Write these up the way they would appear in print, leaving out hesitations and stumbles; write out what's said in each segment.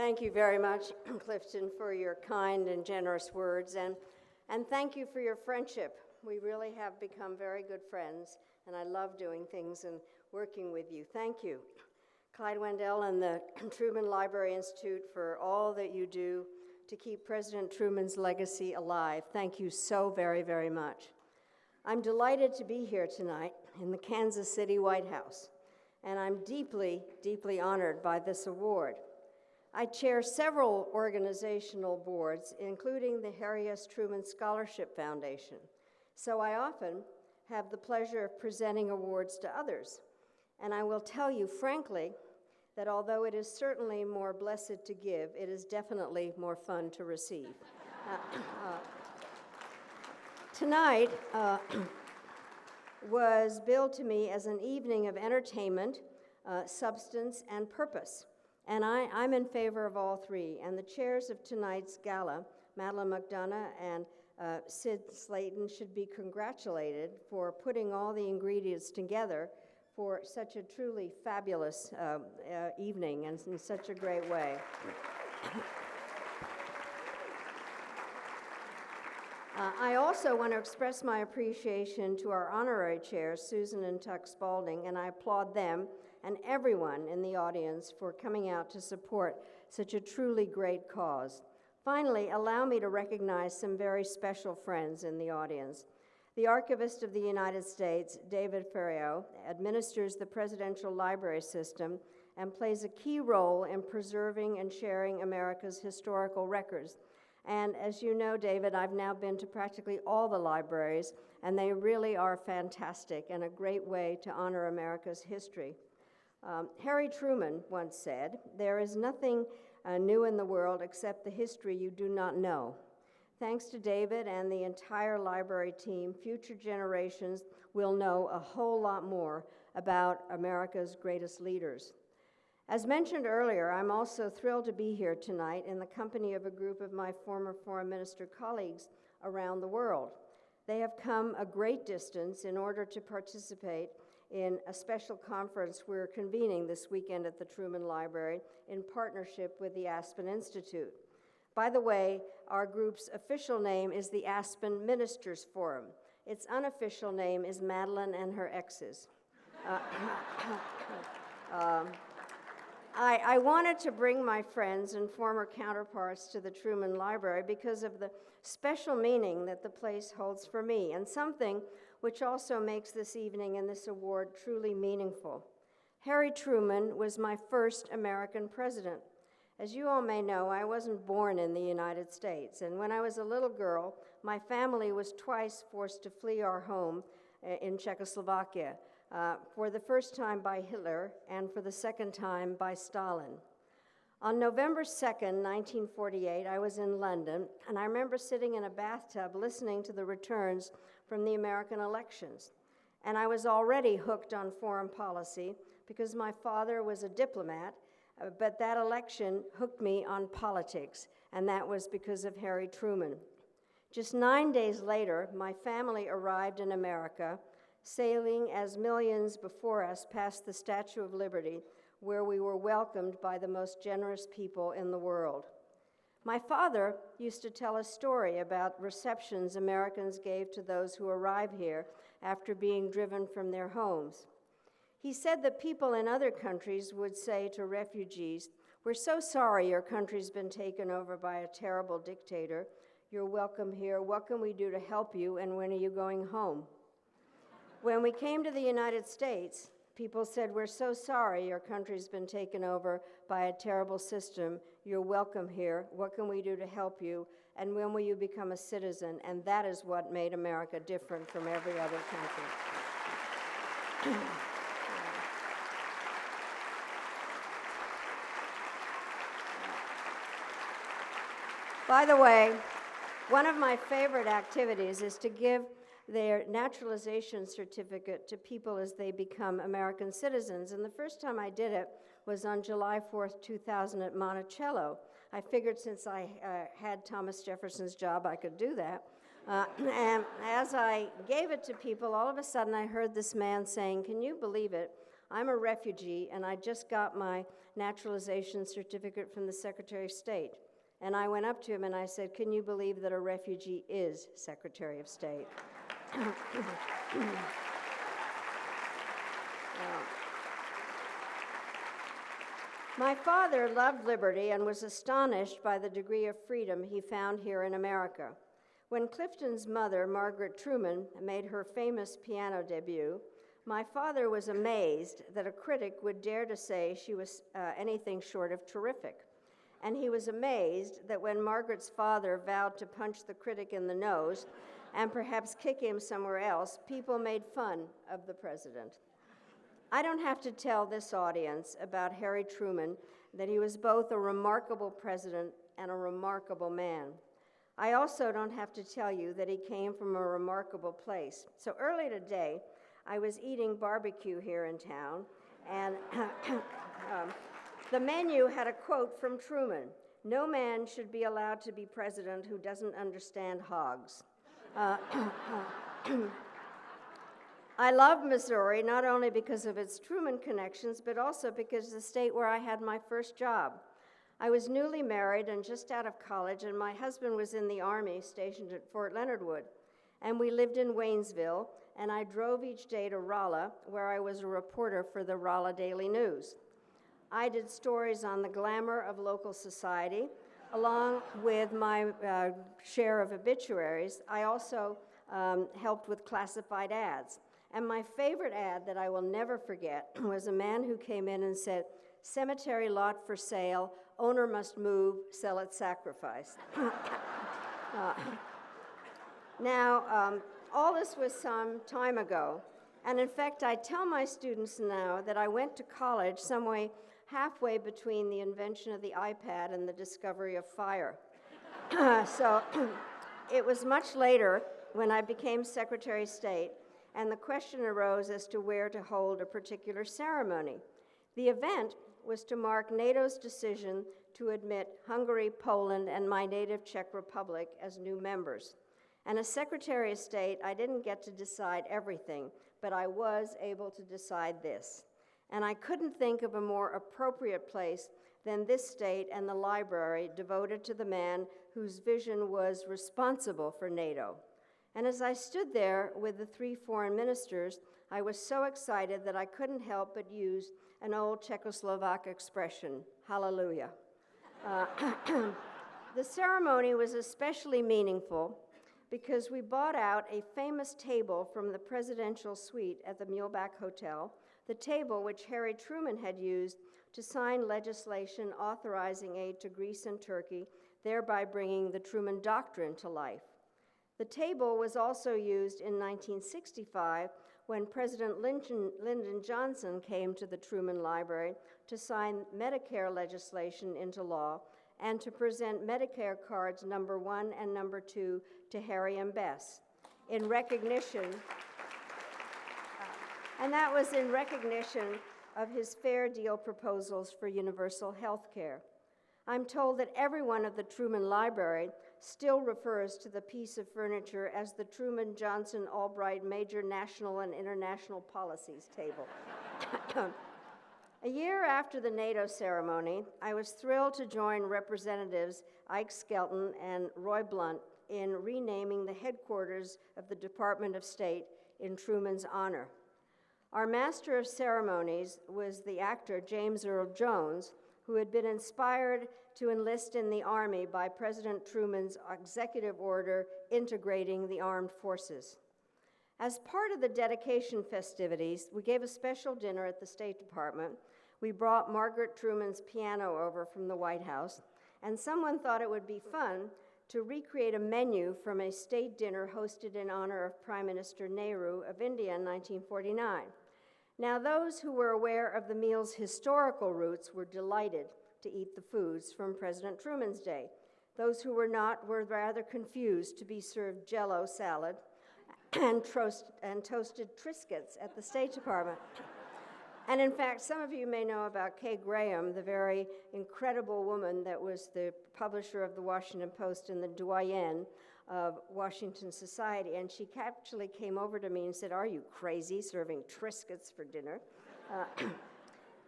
Thank you very much, Clifton, for your kind and generous words, and thank you for your friendship. We really have become very good friends, and I love doing things and working with you. Thank you. Clyde Wendell and the Truman Library Institute for all that you do to keep President Truman's legacy alive. Thank you so very, very much. I'm delighted to be here tonight in the Kansas City White House, and I'm deeply, deeply honored by this award. I chair several organizational boards, including the Harry S. Truman Scholarship Foundation, so I often have the pleasure of presenting awards to others. And I will tell you frankly that although it is certainly more blessed to give, it is definitely more fun to receive. Tonight was billed to me as an evening of entertainment, substance, and purpose. And I'm in favor of all three. And the chairs of tonight's gala, Madeleine McDonough and Sid Slayton, should be congratulated for putting all the ingredients together for such a truly fabulous evening and in such a great way. I also want to express my appreciation to our honorary chairs, Susan and Tuck Spalding, and I applaud them and everyone in the audience for coming out to support such a truly great cause. Finally, allow me to recognize some very special friends in the audience. The Archivist of the United States, David Ferriero, administers the Presidential Library System and plays a key role in preserving and sharing America's historical records. And as you know, David, I've now been to practically all the libraries, and they really are fantastic and a great way to honor America's history. Harry Truman once said, "There is nothing new in the world except the history you do not know." Thanks to David and the entire library team, future generations will know a whole lot more about America's greatest leaders. As mentioned earlier, I'm also thrilled to be here tonight in the company of a group of my former foreign minister colleagues around the world. They have come a great distance in order to participate in a special conference we're convening this weekend at the Truman Library in partnership with the Aspen Institute. By the way, our group's official name is the Aspen Ministers Forum. Its unofficial name is Madeleine and Her Exes. I wanted to bring my friends and former counterparts to the Truman Library because of the special meaning that the place holds for me, and something which also makes this evening and this award truly meaningful. Harry Truman was my first American president. As you all may know, I wasn't born in the United States, and when I was a little girl, my family was twice forced to flee our home in Czechoslovakia, for the first time by Hitler and for the second time by Stalin. On November 2nd, 1948, I was in London, and I remember sitting in a bathtub listening to the returns from the American elections. And I was already hooked on foreign policy because my father was a diplomat, but that election hooked me on politics, and that was because of Harry Truman. Just 9 days later, my family arrived in America, sailing as millions before us past the Statue of Liberty, where we were welcomed by the most generous people in the world. My father used to tell a story about receptions Americans gave to those who arrived here after being driven from their homes. He said that people in other countries would say to refugees, "We're so sorry your country's been taken over by a terrible dictator. You're welcome here. What can we do to help you, and when are you going home?" When we came to the United States, people said, "We're so sorry your country's been taken over by a terrible system. You're welcome here. What can we do to help you? And when will you become a citizen?" And that is what made America different from every other country. By the way, one of my favorite activities is to give their naturalization certificate to people as they become American citizens. And the first time I did it was on July 4th, 2000 at Monticello. I figured since I had Thomas Jefferson's job, I could do that. And as I gave it to people, all of a sudden I heard this man saying, "Can you believe it? I'm a refugee, and I just got my naturalization certificate from the Secretary of State. And I went up to him and I said, can you believe that a refugee is Secretary of State? My father loved liberty and was astonished by the degree of freedom he found here in America. When Clifton's mother, Margaret Truman, made her famous piano debut, my father was amazed that a critic would dare to say she was anything short of terrific. And he was amazed that when Margaret's father vowed to punch the critic in the nose and perhaps kick him somewhere else, people made fun of the president. I don't have to tell this audience about Harry Truman that he was both a remarkable president and a remarkable man. I also don't have to tell you that he came from a remarkable place. So early today, I was eating barbecue here in town, and the menu had a quote from Truman: "No man should be allowed to be president who doesn't understand hogs." I love Missouri, not only because of its Truman connections, but also because it's the state where I had my first job. I was newly married and just out of college, and my husband was in the Army stationed at Fort Leonard Wood. And we lived in Waynesville, and I drove each day to Rolla, where I was a reporter for the Rolla Daily News. I did stories on the glamour of local society, along with my share of obituaries. I also helped with classified ads. And my favorite ad that I will never forget was a man who came in and said, "Cemetery lot for sale, owner must move, sell at sacrifice." Now, all this was some time ago. And in fact, I tell my students now that I went to college some way halfway between the invention of the iPad and the discovery of fire. So it was much later when I became Secretary of State, and the question arose as to where to hold a particular ceremony. The event was to mark NATO's decision to admit Hungary, Poland, and my native Czech Republic as new members. And as Secretary of State, I didn't get to decide everything, but I was able to decide this. And I couldn't think of a more appropriate place than this state and the library devoted to the man whose vision was responsible for NATO. And as I stood there with the 3 foreign ministers, I was so excited that I couldn't help but use an old Czechoslovak expression, hallelujah. The ceremony was especially meaningful because we bought out a famous table from the presidential suite at the Muehlebach Hotel, the table which Harry Truman had used to sign legislation authorizing aid to Greece and Turkey, thereby bringing the Truman Doctrine to life. The table was also used in 1965 when President Lyndon Johnson came to the Truman Library to sign Medicare legislation into law and to present Medicare cards number 1 and number 2 to Harry and Bess in recognition, and that was in recognition of his fair deal proposals for universal health care. I'm told that everyone at the Truman Library still refers to the piece of furniture as the Truman Johnson Albright Major National and International Policies table. A year after the NATO ceremony, I was thrilled to join Representatives Ike Skelton and Roy Blunt in renaming the headquarters of the Department of State in Truman's honor. Our master of ceremonies was the actor James Earl Jones, who had been inspired to enlist in the Army by President Truman's executive order integrating the armed forces. As part of the dedication festivities, we gave a special dinner at the State Department. We brought Margaret Truman's piano over from the White House, and someone thought it would be fun to recreate a menu from a state dinner hosted in honor of Prime Minister Nehru of India in 1949. Now, those who were aware of the meal's historical roots were delighted to eat the foods from President Truman's day. Those who were not were rather confused to be served Jell-O salad and toasted Triscuits at the State Department. And in fact, some of you may know about Kay Graham, the very incredible woman that was the publisher of the Washington Post and the doyenne of Washington society. And she actually came over to me and said, "Are you crazy serving Triscuits for dinner?"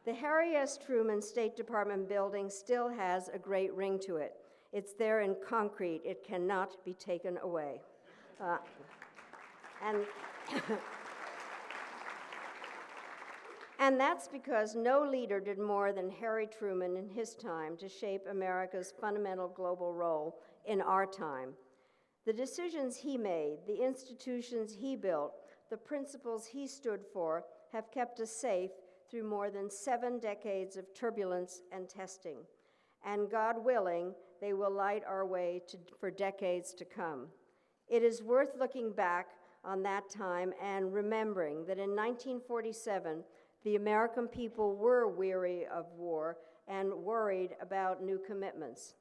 The Harry S. Truman State Department building still has a great ring to it. It's there in concrete. It cannot be taken away. And And that's because no leader did more than Harry Truman in his time to shape America's fundamental global role in our time. The decisions he made, the institutions he built, the principles he stood for have kept us safe through more than 7 decades of turbulence and testing. And God willing, they will light our way for decades to come. It is worth looking back on that time and remembering that in 1947, the American people were weary of war and worried about new commitments.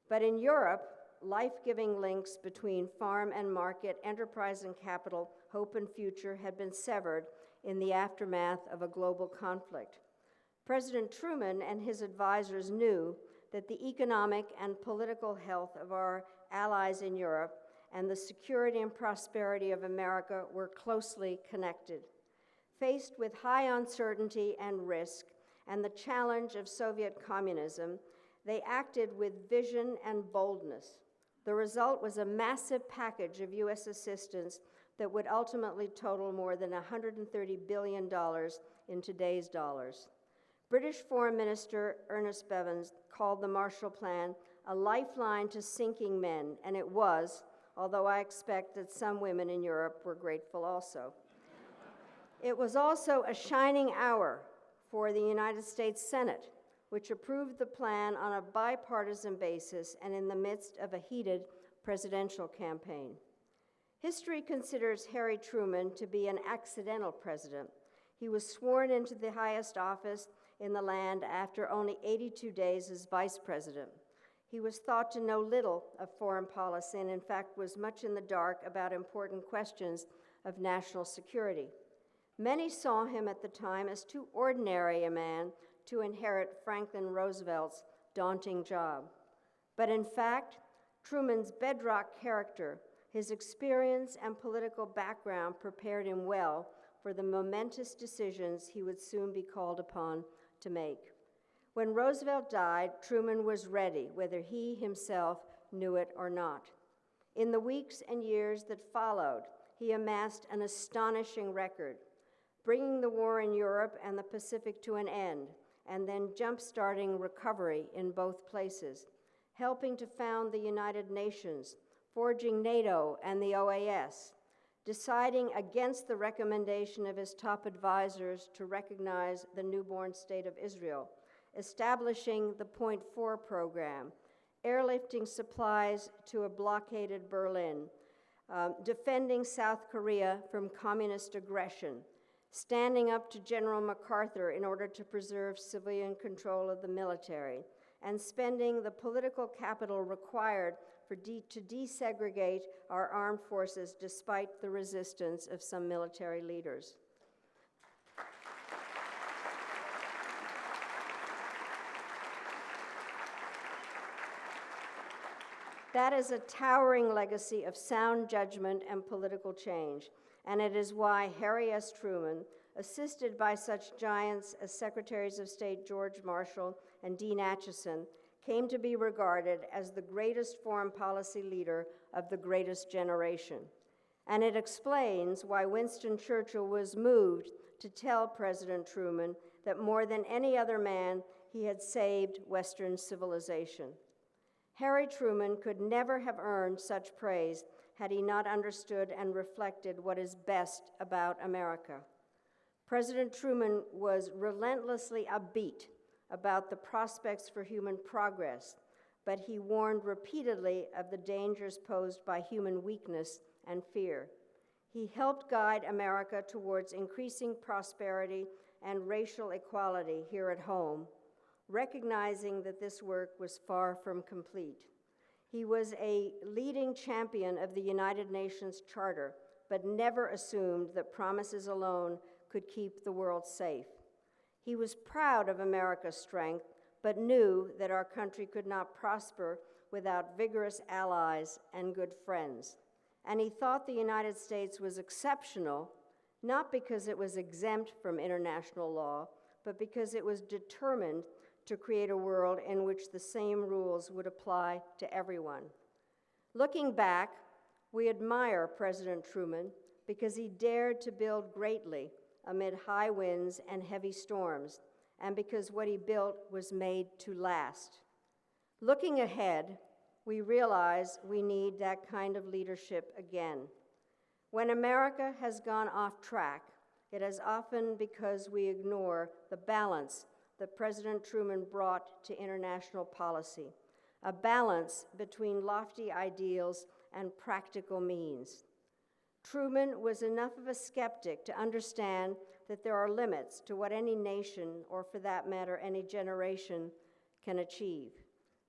But in Europe, life-giving links between farm and market, enterprise and capital, hope and future had been severed in the aftermath of a global conflict. President Truman and his advisors knew that the economic and political health of our allies in Europe and the security and prosperity of America were closely connected. Faced with high uncertainty and risk and the challenge of Soviet communism, they acted with vision and boldness. The result was a massive package of U.S. assistance that would ultimately total more than $130 billion in today's dollars. British Foreign Minister Ernest Bevins called the Marshall Plan a lifeline to sinking men, and it was, although I expect that some women in Europe were grateful also. It was also a shining hour for the United States Senate, which approved the plan on a bipartisan basis and in the midst of a heated presidential campaign. History considers Harry Truman to be an accidental president. He was sworn into the highest office in the land after only 82 days as vice president. He was thought to know little of foreign policy and, in fact, was much in the dark about important questions of national security. Many saw him at the time as too ordinary a man to inherit Franklin Roosevelt's daunting job. But in fact, Truman's bedrock character, his experience and political background prepared him well for the momentous decisions he would soon be called upon to make. When Roosevelt died, Truman was ready, whether he himself knew it or not. In the weeks and years that followed, he amassed an astonishing record, bringing the war in Europe and the Pacific to an end, and then jump-starting recovery in both places, helping to found the United Nations, forging NATO and the OAS, deciding against the recommendation of his top advisors to recognize the newborn state of Israel, establishing the Point 4 program, airlifting supplies to a blockaded Berlin, defending South Korea from communist aggression, standing up to General MacArthur in order to preserve civilian control of the military, and spending the political capital required to desegregate our armed forces despite the resistance of some military leaders. That is a towering legacy of sound judgment and political change, and it is why Harry S. Truman, assisted by such giants as Secretaries of State George Marshall and Dean Acheson, came to be regarded as the greatest foreign policy leader of the greatest generation. And it explains why Winston Churchill was moved to tell President Truman that more than any other man, he had saved Western civilization. Harry Truman could never have earned such praise had he not understood and reflected what is best about America. President Truman was relentlessly upbeat about the prospects for human progress, but he warned repeatedly of the dangers posed by human weakness and fear. He helped guide America towards increasing prosperity and racial equality here at home, recognizing that this work was far from complete. He was a leading champion of the United Nations Charter, but never assumed that promises alone could keep the world safe. He was proud of America's strength, but knew that our country could not prosper without vigorous allies and good friends. And he thought the United States was exceptional not because it was exempt from international law, but because it was determined to create a world in which the same rules would apply to everyone. Looking back, we admire President Truman because he dared to build greatly amid high winds and heavy storms, and because what he built was made to last. Looking ahead, we realize we need that kind of leadership again. When America has gone off track, it is often because we ignore the balance that President Truman brought to international policy, a balance between lofty ideals and practical means. Truman was enough of a skeptic to understand that there are limits to what any nation, or for that matter, any generation, can achieve.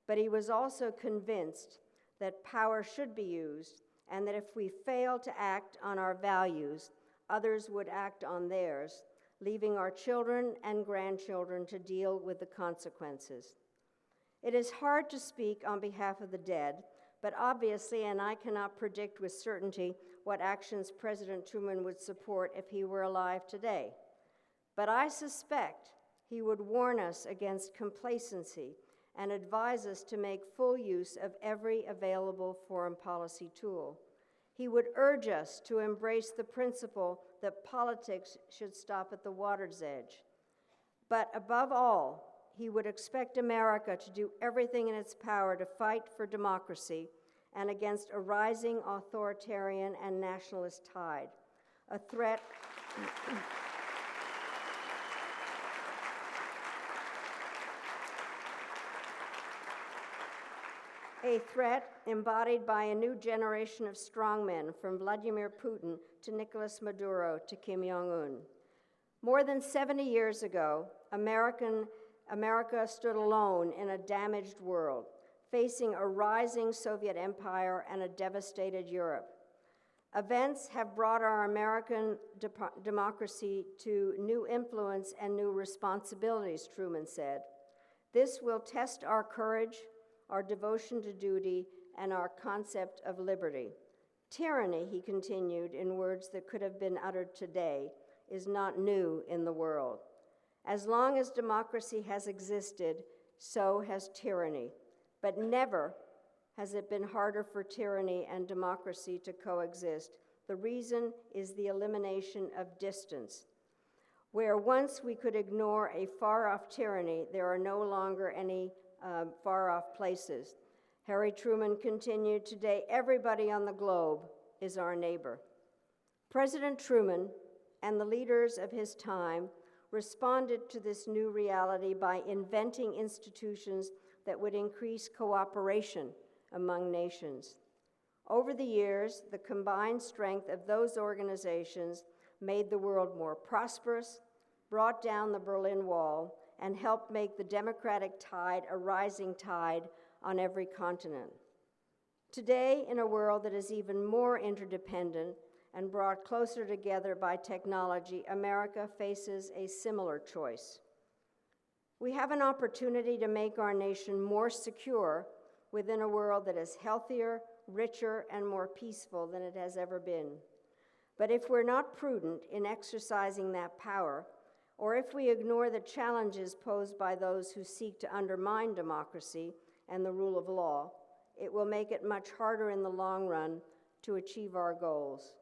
But he was also convinced that power should be used, and that if we fail to act on our values, others would act on theirs, leaving our children and grandchildren to deal with the consequences. It is hard to speak on behalf of the dead, but obviously, and I cannot predict with certainty what actions President Truman would support if he were alive today. But I suspect he would warn us against complacency and advise us to make full use of every available foreign policy tool. He would urge us to embrace the principle that politics should stop at the water's edge. But above all, he would expect America to do everything in its power to fight for democracy and against a rising authoritarian and nationalist tide, a threat embodied by a new generation of strongmen, from Vladimir Putin to Nicolas Maduro to Kim Jong-un. More than 70 years ago, America stood alone in a damaged world, facing a rising Soviet empire and a devastated Europe. Events have brought our American democracy to new influence and new responsibilities, Truman said. This will test our courage, our devotion to duty, and our concept of liberty. Tyranny, he continued in words that could have been uttered today, is not new in the world. As long as democracy has existed, so has tyranny. But never has it been harder for tyranny and democracy to coexist. The reason is the elimination of distance. Where once we could ignore a far-off tyranny, there are no longer any far-off places. Harry Truman continued, "Today, everybody on the globe is our neighbor." President Truman and the leaders of his time responded to this new reality by inventing institutions that would increase cooperation among nations. Over the years, the combined strength of those organizations made the world more prosperous, brought down the Berlin Wall, and helped make the democratic tide a rising tide on every continent. Today, in a world that is even more interdependent and brought closer together by technology, America faces a similar choice. We have an opportunity to make our nation more secure within a world that is healthier, richer, and more peaceful than it has ever been. But if we're not prudent in exercising that power, or if we ignore the challenges posed by those who seek to undermine democracy and the rule of law, it will make it much harder in the long run to achieve our goals.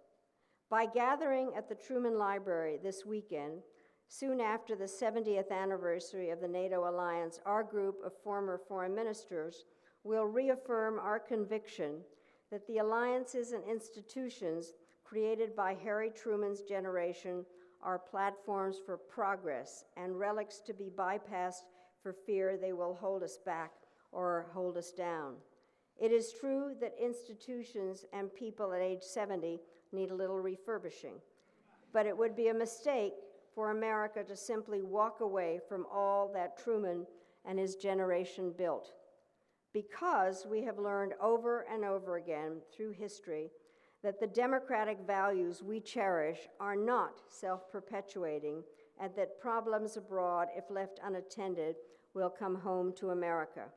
By gathering at the Truman Library this weekend, soon after the 70th anniversary of the NATO alliance, our group of former foreign ministers will reaffirm our conviction that the alliances and institutions created by Harry Truman's generation are platforms for progress and relics to be bypassed for fear they will hold us back or hold us down. It is true that institutions and people at age 70 need a little refurbishing, but it would be a mistake for America to simply walk away from all that Truman and his generation built. Because we have learned over and over again through history that the democratic values we cherish are not self-perpetuating, and that problems abroad, if left unattended, will come home to America.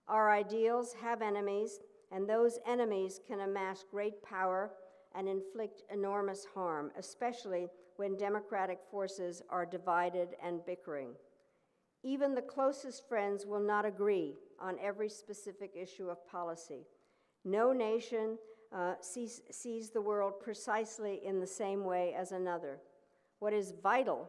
Our ideals have enemies, and those enemies can amass great power and inflict enormous harm, especially when democratic forces are divided and bickering. Even the closest friends will not agree on every specific issue of policy. No nation sees the world precisely in the same way as another. What is vital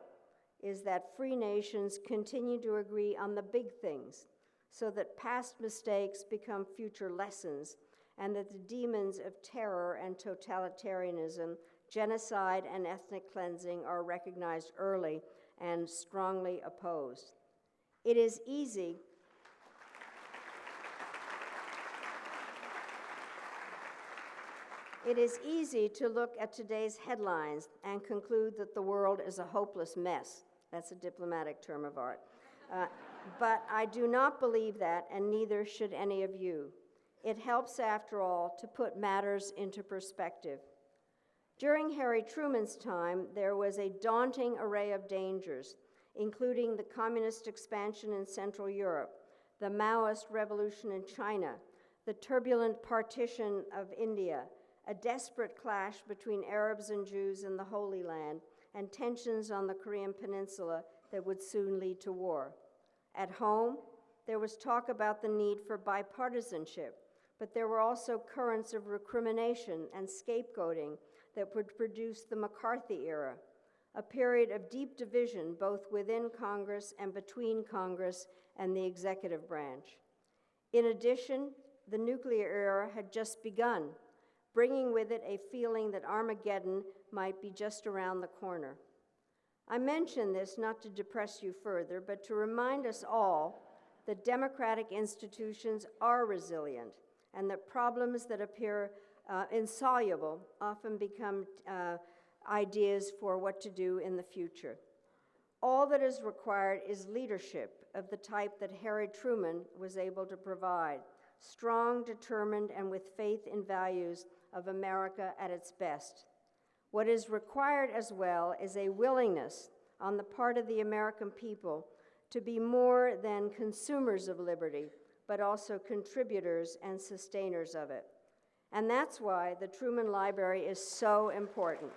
is that free nations continue to agree on the big things so that past mistakes become future lessons and that the demons of terror and totalitarianism, genocide and ethnic cleansing are recognized early and strongly opposed. It is easy to look at today's headlines and conclude that the world is a hopeless mess. That's a diplomatic term of art. But I do not believe that, and neither should any of you. It helps, after all, to put matters into perspective. During Harry Truman's time, there was a daunting array of dangers, including the communist expansion in Central Europe, the Maoist revolution in China, the turbulent partition of India, a desperate clash between Arabs and Jews in the Holy Land, and tensions on the Korean Peninsula that would soon lead to war. At home, there was talk about the need for bipartisanship, but there were also currents of recrimination and scapegoating that would produce the McCarthy era, a period of deep division both within Congress and between Congress and the executive branch. In addition, the nuclear era had just begun, bringing with it a feeling that Armageddon might be just around the corner. I mention this not to depress you further, but to remind us all that democratic institutions are resilient and that problems that appear insoluble often become ideas for what to do in the future. All that is required is leadership of the type that Harry Truman was able to provide, strong, determined, and with faith in values of America at its best. What is required as well is a willingness on the part of the American people to be more than consumers of liberty, but also contributors and sustainers of it. And that's why the Truman Library is so important.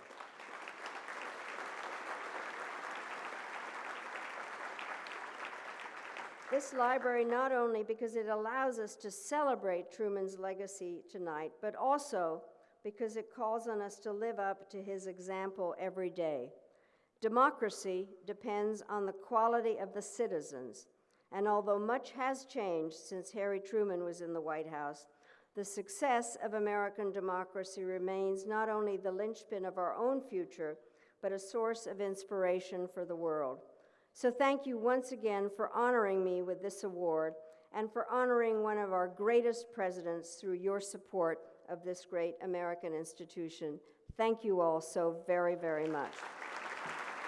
This library, not only because it allows us to celebrate Truman's legacy tonight, but also because it calls on us to live up to his example every day. Democracy depends on the quality of the citizens, and although much has changed since Harry Truman was in the White House, the success of American democracy remains not only the linchpin of our own future, but a source of inspiration for the world. So thank you once again for honoring me with this award and for honoring one of our greatest presidents through your support of this great American institution. Thank you all so very, very much.